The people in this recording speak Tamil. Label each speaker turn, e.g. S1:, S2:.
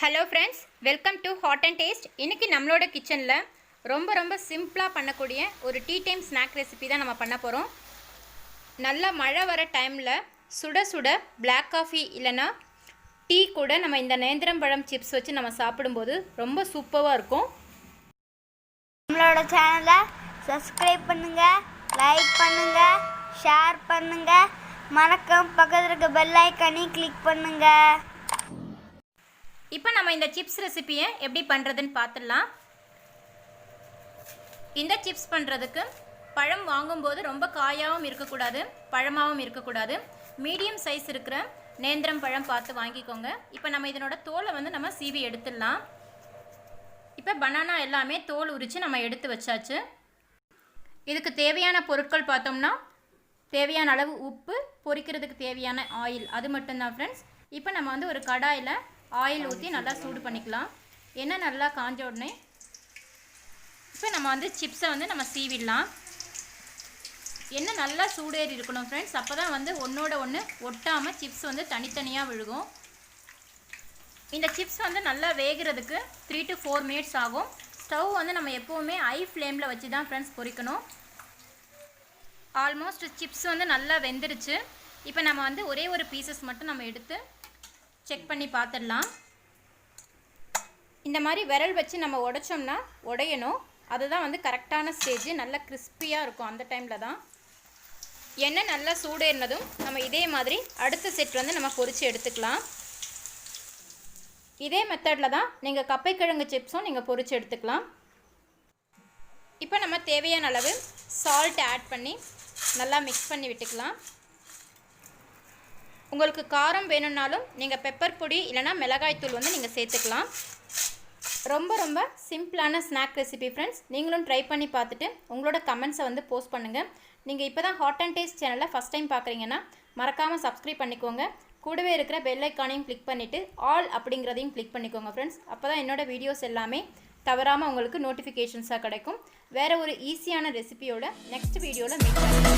S1: Hello friends, welcome to hot and taste. இன்றைக்கி நம்மளோட கிச்சனில் ரொம்ப சிம்பிளாக பண்ணக்கூடிய ஒரு டீ டைம் ஸ்நாக் ரெசிபி தான் நம்ம பண்ண போகிறோம். நல்லா மழை வர டைமில் சுட சுட பிளாக் காஃபி இல்லைன்னா டீ கூட நம்ம இந்த நேந்திரம்பழம் சிப்ஸ் வச்சு நம்ம சாப்பிடும்போது ரொம்ப சூப்பராக இருக்கும்.
S2: நம்மளோட சேனலை சப்ஸ்கிரைப் பண்ணுங்கள், லைக் பண்ணுங்கள், ஷேர் பண்ணுங்கள், மறக்காம பக்கத்தில் இருக்க பெல் ஐக்கானே கிளிக் பண்ணுங்கள்.
S1: இப்போ நம்ம இந்த சிப்ஸ் ரெசிபியை எப்படி பண்ணுறதுன்னு பார்த்துடலாம். இந்த சிப்ஸ் பண்ணுறதுக்கு பழம் வாங்கும்போது ரொம்ப காயாகவும் இருக்கக்கூடாது, பழமாகவும் இருக்கக்கூடாது. மீடியம் சைஸ் இருக்கிற நேந்திரம் பழம் பார்த்து வாங்கிக்கோங்க. இப்போ நம்ம இதனோட தோலை நம்ம சீவி எடுத்துடலாம். இப்போ பனானா எல்லாமே தோல் உரித்து நம்ம எடுத்து வச்சாச்சு. இதுக்கு தேவையான பொருட்கள் பார்த்தோம்னா தேவையான அளவு உப்பு, பொரிக்கிறதுக்கு தேவையான ஆயில், அது மட்டும்தான் ஃப்ரெண்ட்ஸ். இப்போ நம்ம ஒரு கடாயில் ஆயில் ஊற்றி நல்லா சூடு பண்ணிக்கலாம். எண்ணெய் நல்லா காஞ்ச உடனே இப்போ நம்ம சிப்ஸை நம்ம சீவிடலாம். எண்ணெய் நல்லா சூடேறி இருக்கணும் ஃப்ரெண்ட்ஸ். அப்போ தான் ஒன்றோட ஒன்று ஒட்டாமல் சிப்ஸ் தனித்தனியாக விழுகும். இந்த சிப்ஸ் நல்லா வேகிறதுக்கு 3 to 4 மினிட்ஸ் ஆகும். ஸ்டவ் நம்ம எப்போவுமே ஹை ஃப்ளேமில் வச்சு தான் ஃப்ரெண்ட்ஸ் பொரிக்கணும். ஆல்மோஸ்ட் சிப்ஸ் நல்லா வெந்துருச்சு. இப்போ நம்ம ஒரே ஒரு பீசஸ் மட்டும் நம்ம எடுத்து செக் பண்ணி பார்த்துடலாம். இந்த மாதிரி விரல் வச்சு நம்ம உடைச்சோம்னா உடையணும். அதுதான் கரெக்டான ஸ்டேஜ். நல்லா கிறிஸ்பியாக இருக்கும். அந்த டைமில் தான் எண்ணெய் நல்லா சூடேறினதும் நம்ம இதே மாதிரி அடுத்த செட் நம்ம பொரித்து எடுத்துக்கலாம். இதே மெத்தடில் தான் நீங்கள் கப்பைக்கிழங்கு சிப்ஸும் நீங்கள் பொரித்து எடுத்துக்கலாம். இப்போ நம்ம தேவையான அளவு சால்ட் ஆட் பண்ணி நல்லா மிக்ஸ் பண்ணி விட்டுக்கலாம். உங்களுக்கு காரம் வேணும்னாலும் நீங்கள் பெப்பர் பொடி இல்லைனா மிளகாய்த்தூள் நீங்கள் சேர்த்துக்கலாம். ரொம்ப சிம்பிளான ஸ்நாக் ரெசிபி ஃப்ரெண்ட்ஸ். நீங்களும் ட்ரை பண்ணி பார்த்துட்டு உங்களோட கமெண்ட்ஸை போஸ்ட் பண்ணுங்கள். நீங்கள் இப்போ தான் ஹாட் அண்ட் டேஸ்ட் சேனலை ஃபஸ்ட் டைம் பார்க்குறீங்கன்னா மறக்காமல் சப்ஸ்கிரைப் பண்ணிக்கோங்க. கூடவே இருக்கிற பெல் ஐக்கானையும் கிளிக் பண்ணிவிட்டு ஆல் அப்படிங்கிறதையும் கிளிக் பண்ணிக்கோங்க ஃப்ரெண்ட்ஸ். அப்போ தான் என்னோடய வீடியோஸ் எல்லாமே தவறாமல் உங்களுக்கு நோட்டிஃபிகேஷன்ஸாக கிடைக்கும். வேறு ஒரு ஈஸியான ரெசிபியோட நெக்ஸ்ட் வீடியோவில் மீட் பண்ணுங்கள்.